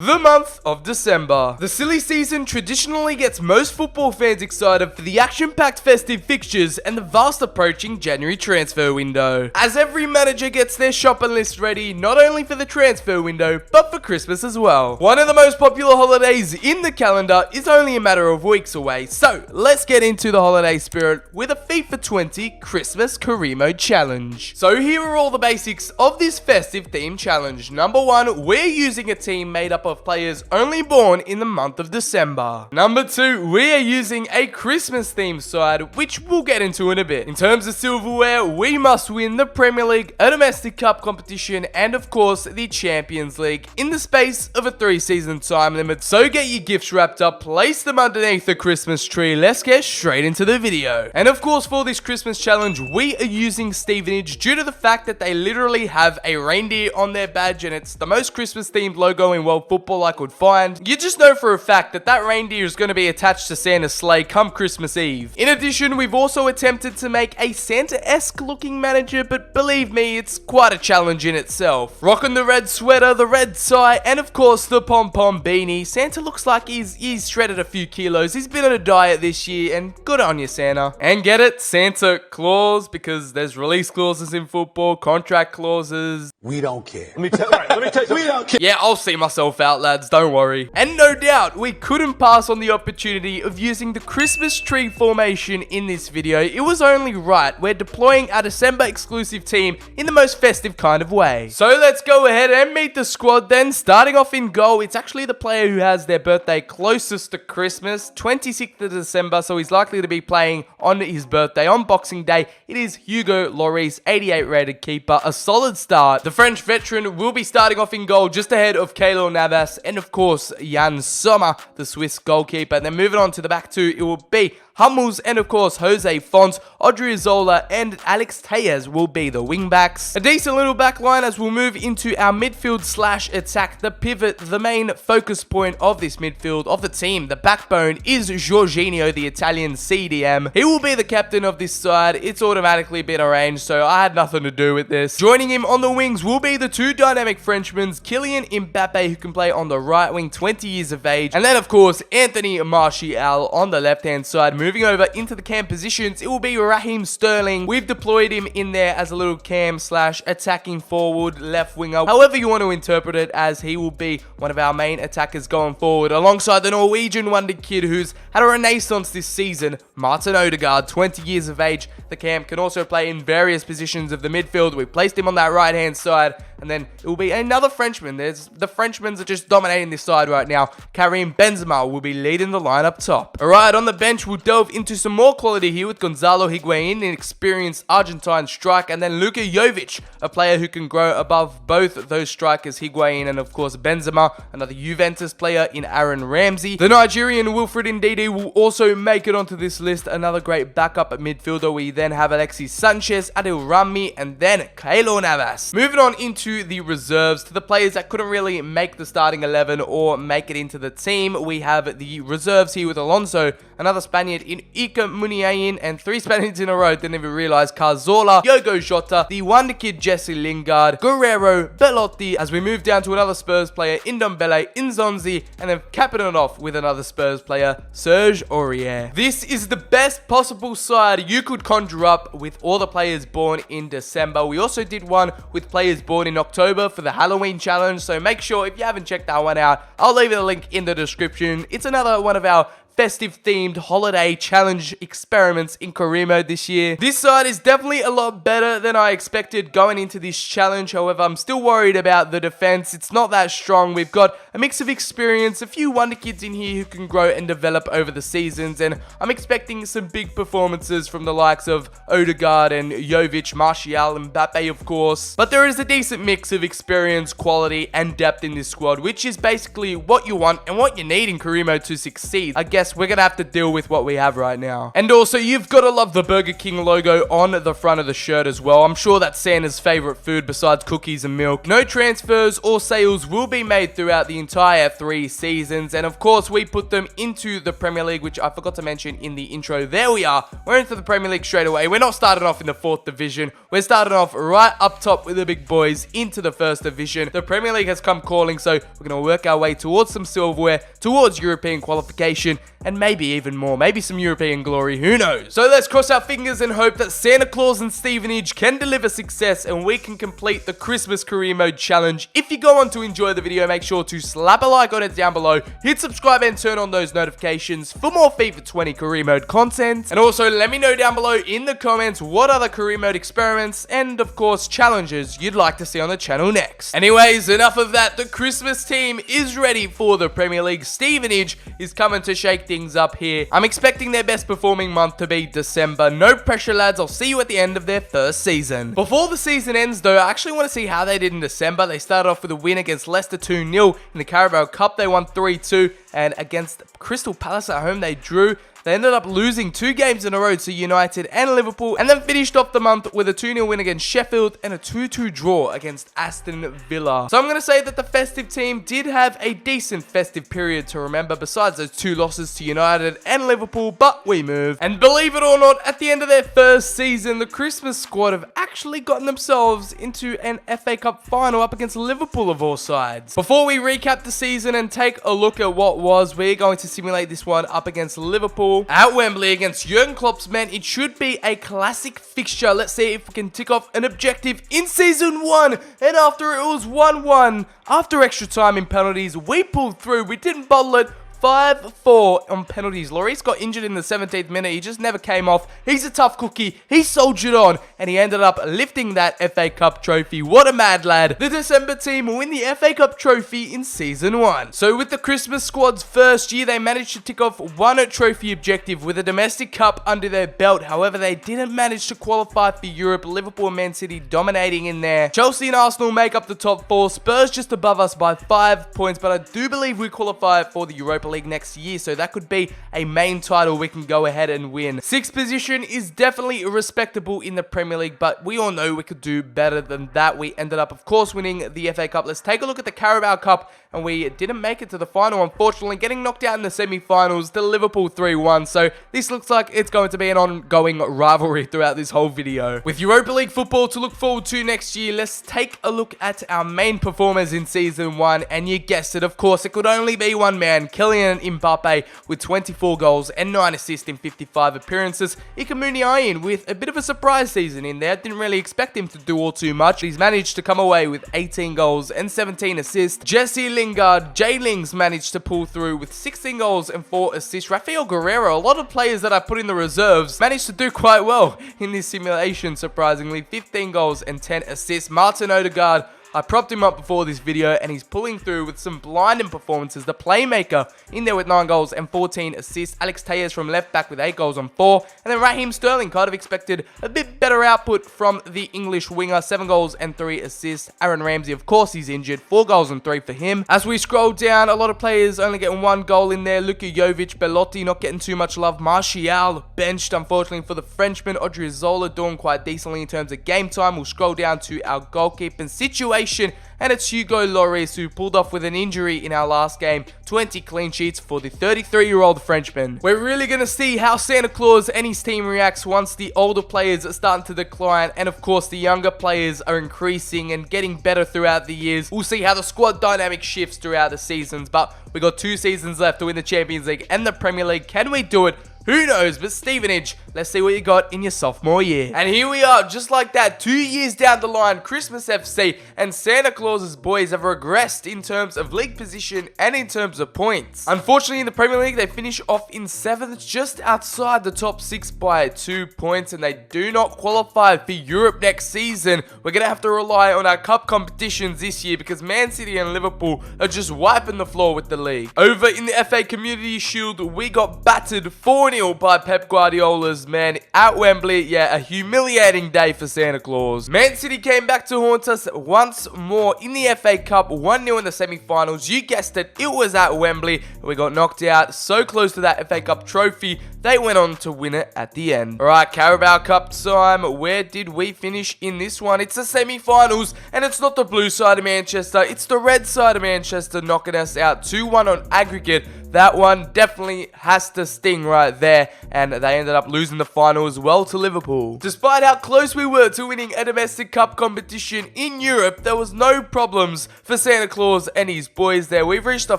The month of December. The silly season traditionally gets most football fans excited for the action-packed festive fixtures and the fast approaching January transfer window. As every manager gets their shopping list ready, not only for the transfer window, but for Christmas as well. One of the most popular holidays in the calendar is only a matter of weeks away, so let's get into the holiday spirit with a FIFA 20 Christmas Career Mode challenge. So here are all the basics of this festive theme challenge. Number 1, we're using a team made up of players only born in the month of December. Number 2, we are using a Christmas themed side, which we'll get into in a bit. In terms of silverware, we must win the Premier League, a domestic cup competition, and of course the Champions League in the space of a 3-season time limit. So get your gifts wrapped up, place them underneath the Christmas tree. Let's get straight into the video. And of course, for this Christmas challenge, we are using Stevenage due to the fact that they literally have a reindeer on their badge, and it's the most Christmas themed logo in world football I could find. You just know for a fact that that reindeer is going to be attached to Santa's sleigh come Christmas Eve. In addition, we've also attempted to make a Santa-esque looking manager, but believe me, it's quite a challenge in itself. Rocking the red sweater, the red tie, and of course the pom-pom beanie. Santa looks like he's shredded a few kilos. He's been on a diet this year, and good on you, Santa. And get it? Santa Claus, because there's release clauses in football, contract clauses. We don't care. Let me tell you, we don't care. Yeah, I'll see myself out, lads, don't worry. And no doubt, we couldn't pass on the opportunity of using the Christmas tree formation in this video. It was only right. We're deploying our December exclusive team in the most festive kind of way. So let's go ahead and meet the squad then. Starting off in goal, it's actually the player who has their birthday closest to Christmas, 26th of December, so he's likely to be playing on his birthday on Boxing Day. It is Hugo Lloris, 88 rated keeper, a solid start. The French veteran will be starting off in goal just ahead of Keylor Navas and of course Jan Sommer, the Swiss goalkeeper. And then moving on to the back two, it will be Hummels and of course Jose Font, Odriozola and Alex Tellez will be the wingbacks. A decent little back line as we'll move into our midfield slash attack. The pivot, the main focus point of this midfield of the team, the backbone is Jorginho, the Italian CDM. He will be the captain of this side. It's automatically been arranged, so I had nothing to do with this. Joining him on the wings will be the two dynamic Frenchmen, Kylian Mbappe, who can play on the right wing, 20 years of age, and then of course Anthony Martial on the left hand side. Moving over into the cam positions, it will be Raheem Sterling. We've deployed him in there as a little cam slash attacking forward left winger, however you want to interpret it, as he will be one of our main attackers going forward, alongside the Norwegian wonder kid who's had a renaissance this season, Martin Odegard, 20 years of age. The cam can also play in various positions of the midfield. We placed him on that right hand side, and then it will be another Frenchman. The Frenchmen are just dominating this side right now. Karim Benzema will be leading the line up top. Alright, on the bench, we'll delve into some more quality here with Gonzalo Higuain, an experienced Argentine striker, and then Luka Jovic, a player who can grow above both those strikers, Higuain and of course Benzema, another Juventus player in Aaron Ramsey. The Nigerian Wilfred Ndidi will also make it onto this list, another great backup midfielder. We then have Alexis Sanchez, Adil Rami, and then Keylor Navas. Moving on into the reserves, to the players that couldn't really make the starting 11 or make it into the team, we have the reserves here with Alonso, another Spaniard in Ika Muniain, and 3 Spaniards in a row, didn't even realize, Cazorla, Diogo Jota, the wonder kid Jesse Lingard, Guerrero, Belotti, as we move down to another Spurs player, Ndombele, Nzonzi, and then capping it off with another Spurs player, Serge Aurier. This is the best possible side you could conjure up with all the players born in December. We also did one with players born in October for the Halloween challenge, so make sure if you haven't checked that one out, I'll leave a link in the description. It's another one of our festive themed holiday challenge experiments in career mode this year. This side is definitely a lot better than I expected going into this challenge. However, I'm still worried about the defense. It's not that strong. We've got a mix of experience, a few wonder kids in here who can grow and develop over the seasons, and I'm expecting some big performances from the likes of Odegaard and Jovic, Martial, and Mbappe of course. But there is a decent mix of experience, quality, and depth in this squad, which is basically what you want and what you need in career mode to succeed. I guess guess we're gonna have to deal with what we have right now. And also, you've got to love the Burger King logo on the front of the shirt as well. I'm sure that's Santa's favorite food besides cookies and milk. No transfers or sales will be made throughout the entire 3 seasons, and of course we put them into the Premier League, which I forgot to mention in the intro. There we are. We're into the Premier League straight away. We're not starting off in the 4th division. We're starting off right up top with the big boys into the 1st division. The Premier League has come calling, so we're going to work our way towards some silverware, towards European qualification, and maybe even more. Maybe some European glory. Who knows? So let's cross our fingers and hope that Santa Claus and Stevenage can deliver success and we can complete the Christmas career mode challenge. If you go on to enjoy the video, make sure to slap a like on it down below, hit subscribe and turn on those notifications for more FIFA 20 career mode content. And also let me know down below in the comments what other career mode experiments and of course challenges you'd like to see on the channel next. Anyways, enough of that. The Christmas team is ready for the Premier League. Stevenage is coming to shake things up here. I'm expecting their best performing month to be December. No pressure, lads. I'll see you at the end of their first season. Before the season ends though, I actually want to see how they did in December. They started off with a win against Leicester 2-0 in the Carabao Cup. They won 3-2, and against Crystal Palace at home they drew. They ended up losing 2 games in a row to United and Liverpool, and then finished off the month with a 2-0 win against Sheffield and a 2-2 draw against Aston Villa. So I'm going to say that the festive team did have a decent festive period to remember besides those 2 losses to United and Liverpool, but we move. And believe it or not, at the end of their first season, the Christmas squad have actually gotten themselves into an FA Cup final up against Liverpool of all sides. Before we recap the season and take a look at what was, we're going to simulate this one up against Liverpool at Wembley against Jurgen Klopp's men. It should be a classic fixture. Let's see if we can tick off an objective in season 1. And after it was 1-1, after extra time in penalties, we pulled through. We didn't bottle it. 5-4 on penalties. Lloris got injured in the 17th minute. He just never came off. He's a tough cookie. He soldiered on, and he ended up lifting that FA Cup trophy. What a mad lad. The December team win the FA Cup trophy in Season 1. So with the Christmas squad's first year, they managed to tick off 1 trophy objective with a domestic cup under their belt. However, they didn't manage to qualify for Europe. Liverpool and Man City dominating in there. Chelsea and Arsenal make up the top 4. Spurs just above us by 5 points, but I do believe we qualify for the Europa League next year, so that could be a main title we can go ahead and win. 6th position is definitely respectable in the Premier League, but we all know we could do better than that. We ended up, of course, winning the FA Cup. Let's take a look at the Carabao Cup, and we didn't make it to the final, unfortunately, getting knocked out in the semi-finals to Liverpool 3-1, so this looks like it's going to be an ongoing rivalry throughout this whole video. With Europa League football to look forward to next year, let's take a look at our main performers in Season 1, and you guessed it, of course, it could only be one man, Kylian Mbappe, with 24 goals and 9 assists in 55 appearances. Ikamuniain with a bit of a surprise season in there. Didn't really expect him to do all too much. He's managed to come away with 18 goals and 17 assists. Jesse Lingard, Jay Lings managed to pull through with 16 goals and 4 assists. Rafael Guerrero, a lot of players that I put in the reserves, managed to do quite well in this simulation, surprisingly. 15 goals and 10 assists. Martin Odegard, I propped him up before this video, and he's pulling through with some blinding performances. The playmaker in there with 9 goals and 14 assists. Alex Telles from left back with 8 goals and 4. And then Raheem Sterling, kind of expected a bit better output from the English winger. 7 goals and 3 assists. Aaron Ramsey, of course, he's injured. 4 goals and 3 for him. As we scroll down, a lot of players only getting 1 goal in there. Luka Jovic, Belotti not getting too much love. Martial benched, unfortunately, for the Frenchman. Odriozola doing quite decently in terms of game time. We'll scroll down to our goalkeeping situation, and it's Hugo Lloris who pulled off with an injury in our last game. 20 clean sheets for the 33-year-old Frenchman. We're really going to see how Santa Claus and his team reacts once the older players are starting to decline, and of course the younger players are increasing and getting better throughout the years. We'll see how the squad dynamic shifts throughout the seasons, but we got 2 seasons left to win the Champions League and the Premier League. Can we do it? Who knows? But Stevenage, let's see what you got in your sophomore year. And here we are, just like that, 2 years down the line, Christmas FC and Santa Claus's boys have regressed in terms of league position and in terms of points. Unfortunately, in the Premier League, they finish off in 7th, just outside the top 6 by 2 points, and they do not qualify for Europe next season. We're going to have to rely on our cup competitions this year because Man City and Liverpool are just wiping the floor with the league. Over in the FA Community Shield, we got battered 4-0 4-0 by Pep Guardiola's men at Wembley. Yeah, a humiliating day for Santa Claus. Man City came back to haunt us once more in the FA Cup, 1-0 in the semi-finals. You guessed it, it was at Wembley. We got knocked out, so close to that FA Cup trophy. They went on to win it at the end. Alright, Carabao Cup time. Where did we finish in this one? It's the semi-finals, and it's not the blue side of Manchester, it's the red side of Manchester knocking us out 2-1 on aggregate. That one definitely has to sting right there, and they ended up losing the final as well to Liverpool. Despite how close we were to winning a domestic cup competition in Europe, there was no problems for Santa Claus and his boys there. We've reached the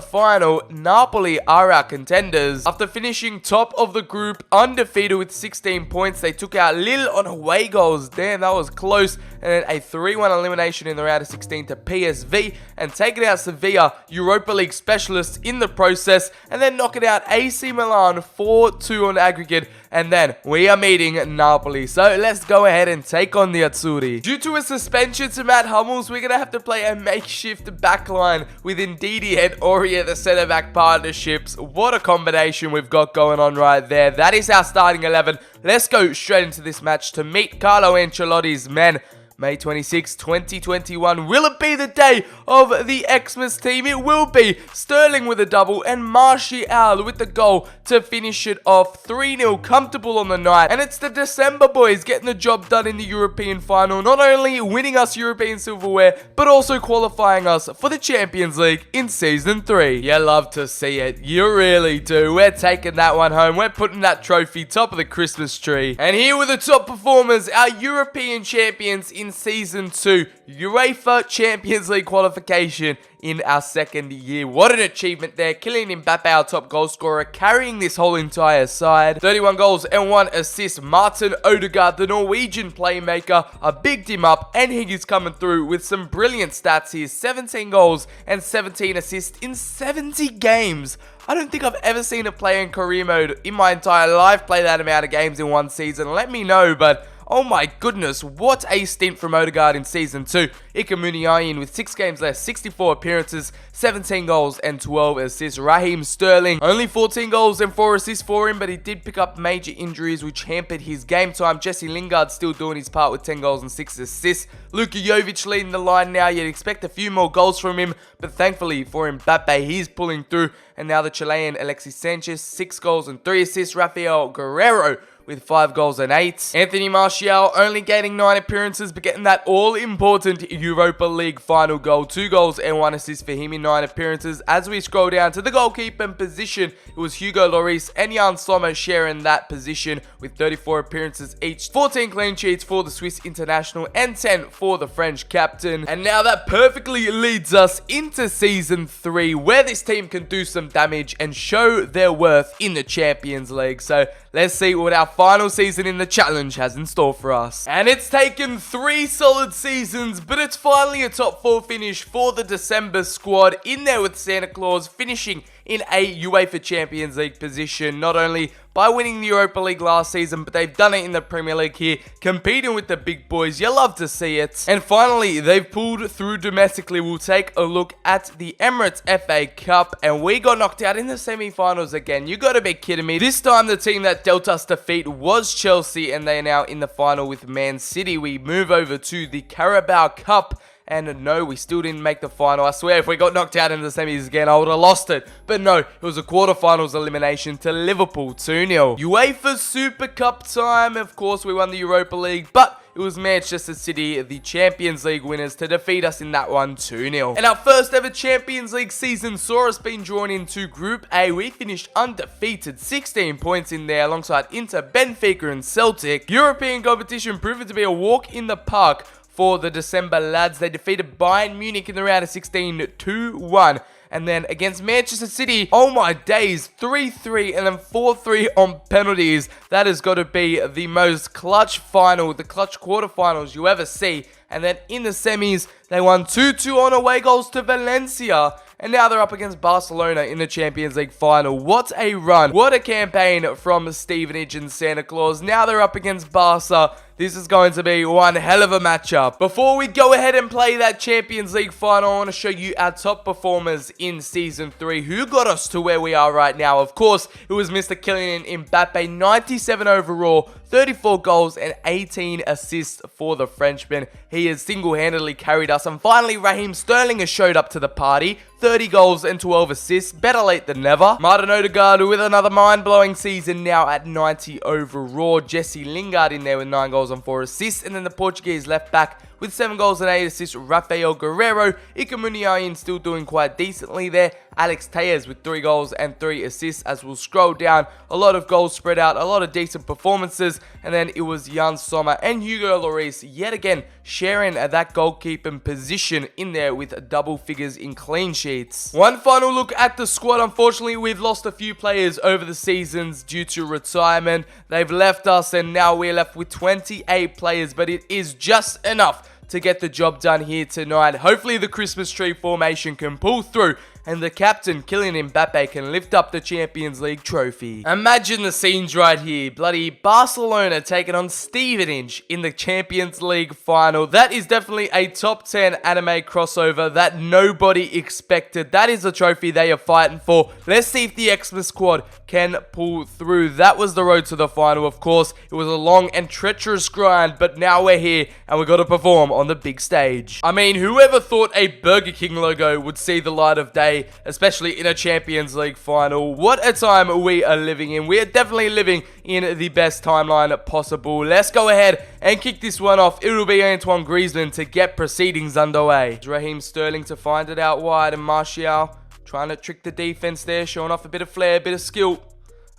final. Napoli are our contenders. After finishing top of the group, undefeated with 16 points, they took out Lille on away goals. Damn, that was close. And then a 3-1 elimination in the round of 16 to PSV, and taking out Sevilla, Europa League specialists in the process, and then knocking out AC Milan 4-2 on aggregate. And then we are meeting Napoli. So let's go ahead and take on the Azzurri. Due to a suspension to Matt Hummels, we're going to have to play a makeshift backline with Ndidi and Ori at the centre-back partnerships. What a combination we've got going on right there. That is our starting 11. Let's go straight into this match to meet Carlo Ancelotti's men. May 26, 2021. Will it be the day of the Xmas team? It will be. Sterling with a double and Martial with the goal to finish it off. 3-0, comfortable on the night. And it's the December boys getting the job done in the European final. Not only winning us European silverware, but also qualifying us for the Champions League in Season 3. You love to see it. You really do. We're taking that one home. We're putting that trophy top of the Christmas tree. And here were the top performers, our European champions in Season 2, UEFA Champions League qualification in our second year. What an achievement there. Kylian Mbappe, our top goal scorer, carrying this whole entire side. 31 goals and 1 assist. Martin Odegard, the Norwegian playmaker, bigged him up, and he is coming through with some brilliant stats here. 17 goals and 17 assists in 70 games. I don't think I've ever seen a player in career mode in my entire life play that amount of games in one season. Let me know, but oh my goodness, what a stint from Odegard in Season 2. Ika Muniain with 6 games left, 64 appearances, 17 goals and 12 assists. Raheem Sterling, only 14 goals and 4 assists for him, but he did pick up major injuries which hampered his game time. Jesse Lingard still doing his part with 10 goals and 6 assists. Luka Jovic leading the line now. You'd expect a few more goals from him, but thankfully for Mbappe, he's pulling through. And now the Chilean Alexis Sanchez, 6 goals and 3 assists. Rafael Guerrero with 5 goals and 8. Anthony Martial only gaining 9 appearances, but getting that all-important Europa League final goal. 2 goals and 1 assist for him in 9 appearances. As we scroll down to the goalkeeper position, it was Hugo Lloris and Jan Sommer sharing that position with 34 appearances each. 14 clean sheets for the Swiss international and 10 for the French captain. And now that perfectly leads us into Season 3, where this team can do some damage and show their worth in the Champions League. So let's see what our final season in the challenge has in store for us. And it's taken 3 solid seasons, but it's finally a top 4 finish for the December squad, in there with Santa Claus finishing in a UEFA Champions League position, not only by winning the Europa League last season, but they've done it in the Premier League here, competing with the big boys. You love to see it. And finally, they've pulled through domestically. We'll take a look at the Emirates FA Cup, and we got knocked out in the semi-finals again. You gotta be kidding me. This time, the team that dealt us defeat was Chelsea, and they are now in the final with Man City. We move over to the Carabao Cup. And no, we still didn't make the final. I swear, if we got knocked out in the semis again, I would have lost it. But no, it was a quarterfinals elimination to Liverpool, 2-0. UEFA Super Cup time. Of course, we won the Europa League, but it was Manchester City, the Champions League winners, to defeat us in that one, 2-0. And our first ever Champions League season saw us being drawn into Group A. We finished undefeated, 16 points in there, alongside Inter, Benfica and Celtic. European competition proved to be a walk in the park for the December lads. They defeated Bayern Munich in the round of 16, 2-1. And then against Manchester City, oh my days, 3-3 and then 4-3 on penalties. That has got to be the most clutch final, the clutch quarterfinals you ever see. And then in the semis, they won 2-2 on away goals to Valencia. And now they're up against Barcelona in the Champions League final. What a run. What a campaign from Stevenage and Santa Claus. Now they're up against Barca. This is going to be one hell of a matchup. Before we go ahead and play that Champions League final, I want to show you our top performers in Season 3 who got us to where we are right now. Of course, it was Mr. Kylian Mbappe, 97 overall, 34 goals and 18 assists for the Frenchman. He has single-handedly carried us. And finally, Raheem Sterling has showed up to the party. 30 goals and 12 assists. Better late than never. Martin Odegard with another mind-blowing season now at 90 overall. Jesse Lingard in there with 9 goals and 4 assists. And then the Portuguese left back with 7 goals and 8 assists, Rafael Guerreiro. Ikemuniain still doing quite decently there. Alex Tellez with 3 goals and 3 assists. As we'll scroll down, a lot of goals spread out, a lot of decent performances. And then it was Jan Sommer and Hugo Lloris yet again sharing that goalkeeping position in there with double figures in clean sheets. One final look at the squad. Unfortunately, we've lost a few players over the seasons due to retirement. They've left us and now we're left with 28 players, but it is just enough to get the job done here tonight. Hopefully the Christmas tree formation can pull through and the captain, Kylian Mbappe, can lift up the Champions League trophy. Imagine the scenes right here. Bloody Barcelona taking on Stevenage in the Champions League final. That is definitely a top 10 anime crossover that nobody expected. That is a trophy they are fighting for. Let's see if the Xmas squad can pull through. That was the road to the final, of course. It was a long and treacherous grind, but now we're here and we've got to perform on the big stage. I mean, whoever thought a Burger King logo would see the light of day, especially in a Champions League final? What a time we are living in. We are definitely living in the best timeline possible. Let's go ahead and kick this one off. It will be Antoine Griezmann to get proceedings underway. Raheem Sterling to find it out wide, and Martial trying to trick the defense there, showing off a bit of flair, a bit of skill.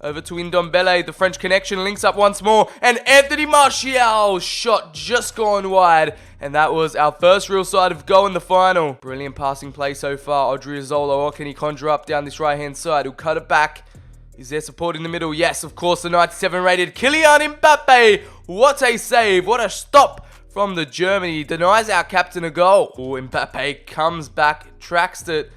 Over to Ndombele, the French connection links up once more, and Anthony Martial shot just gone wide, and that was our first real sight of goal in the final. Brilliant passing play so far. Odriozola, what can he conjure up down this right-hand side? He'll cut it back. Is there support in the middle? Yes, of course, the 97 rated Kylian Mbappe. What a save, what a stop from the German. He denies our captain a goal. Oh, Mbappe comes back, tracks it,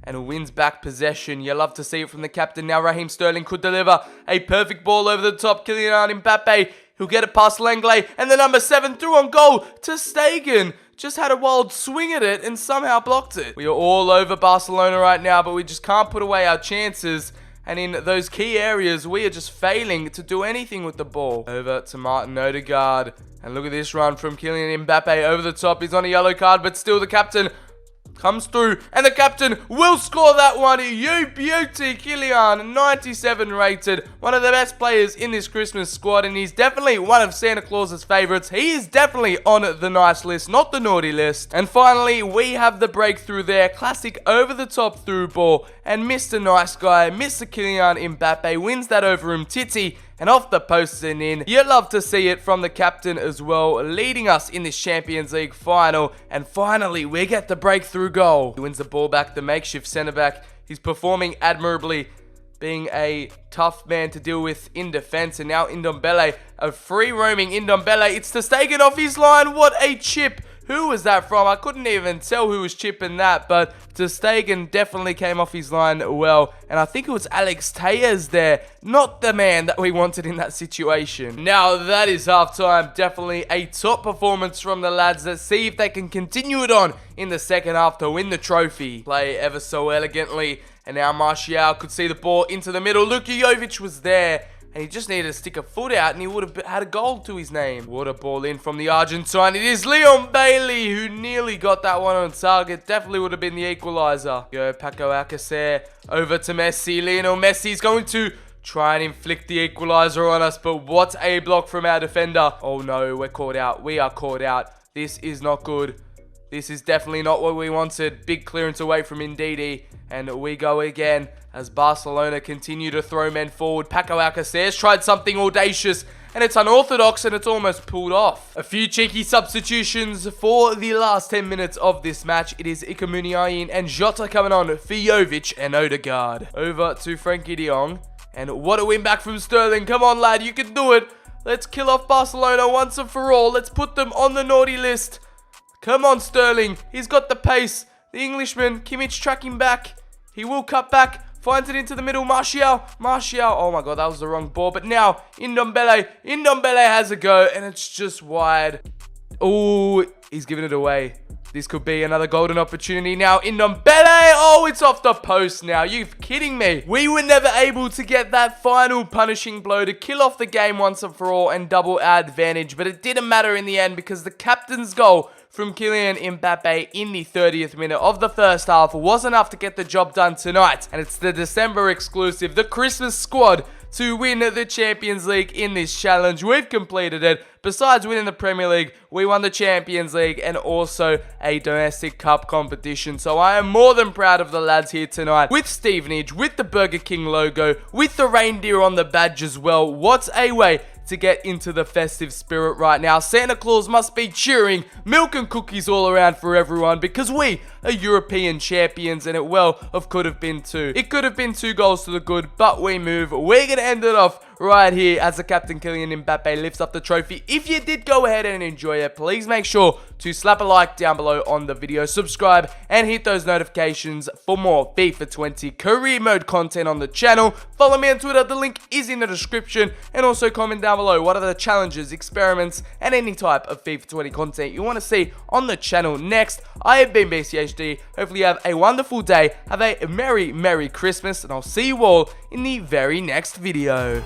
and wins back possession. You love to see it from the captain. Now Raheem Sterling could deliver a perfect ball over the top. Kylian Mbappe, he'll get it past Langley, and the number 7 through on goal to Stegen. Just had a wild swing at it and somehow blocked it. We are all over Barcelona right now, but we just can't put away our chances. And in those key areas, we are just failing to do anything with the ball. Over to Martin Odegard. And look at this run from Kylian Mbappe over the top. He's on a yellow card, but still the captain comes through, and the captain will score that one. You beauty, Kylian, 97 rated. One of the best players in this Christmas squad, and he's definitely one of Santa Claus's favorites. He is definitely on the nice list, not the naughty list. And finally, we have the breakthrough there. Classic over-the-top through ball, and Mr. Nice Guy, Mr. Kylian Mbappe, wins that over Umtiti, and off the posts and in. You'd love to see it from the captain as well, leading us in this Champions League final. And finally, we get the breakthrough goal. He wins the ball back, the makeshift centre-back. He's performing admirably, being a tough man to deal with in defence. And now Ndombele, a free-roaming Ndombele. It's to Stegen off his line. What a chip. Who was that from? I couldn't even tell who was chipping that, but ter Stegen definitely came off his line well, and I think it was Alex Tellez there, not the man that we wanted in that situation. Now that is halftime. Definitely a top performance from the lads. Let's see if they can continue it on in the second half to win the trophy. Play ever so elegantly, and now Martial could see the ball into the middle. Luka Jovic was there, and he just needed to stick a foot out, and he would have had a goal to his name. What a ball in from the Argentine. It is Leon Bailey who nearly got that one on target. Definitely would have been the equalizer. Go Paco Alcacer over to Messi. Lionel Messi's going to try and inflict the equalizer on us, but what a block from our defender. Oh no, we're caught out. We are caught out. This is not good. This is definitely not what we wanted. Big clearance away from Ndidi, and we go again as Barcelona continue to throw men forward. Paco Alcacer's tried something audacious, and it's unorthodox, and it's almost pulled off. A few cheeky substitutions for the last 10 minutes of this match. It is Ikemuniain and Jota coming on for Jovic and Odegard. Over to Frenkie de Jong, and what a win back from Sterling. Come on, lad, you can do it. Let's kill off Barcelona once and for all. Let's put them on the naughty list. Come on, Sterling. He's got the pace. The Englishman, Kimmich tracking back. He will cut back finds it into the middle. Martial, oh my god, that was the wrong ball. But now, Ndombele has a go, and it's just wide. Oh, he's giving it away. This could be another golden opportunity now. Ndombele, oh, it's off the post now. You're kidding me. We were never able to get that final punishing blow to kill off the game once and for all and double our advantage. But it didn't matter in the end because the captain's goal from Kylian Mbappe in the 30th minute of the first half was enough to get the job done tonight. And it's the December exclusive, the Christmas squad, to win the Champions League in this challenge. We've completed it. Besides winning the Premier League, we won the Champions League and also a domestic cup competition. So I am more than proud of the lads here tonight. With Stevenage, with the Burger King logo, with the reindeer on the badge as well. What a way to get into the festive spirit right now. Santa Claus must be cheering, milk and cookies all around for everyone because we are European champions and it could have been two. It could have been 2 goals to the good, but we move. We're going to end it off right here as the captain Kylian Mbappe lifts up the trophy. If you did go ahead and enjoy it, please make sure to slap a like down below on the video, subscribe, and hit those notifications for more FIFA 20 career mode content on the channel. Follow me on Twitter, the link is in the description, and also comment down below what are the challenges, experiments, and any type of FIFA 20 content you want to see on the channel next. I have been BCHD. Hopefully you have a wonderful day, have a merry Christmas, and I'll see you all in the very next video.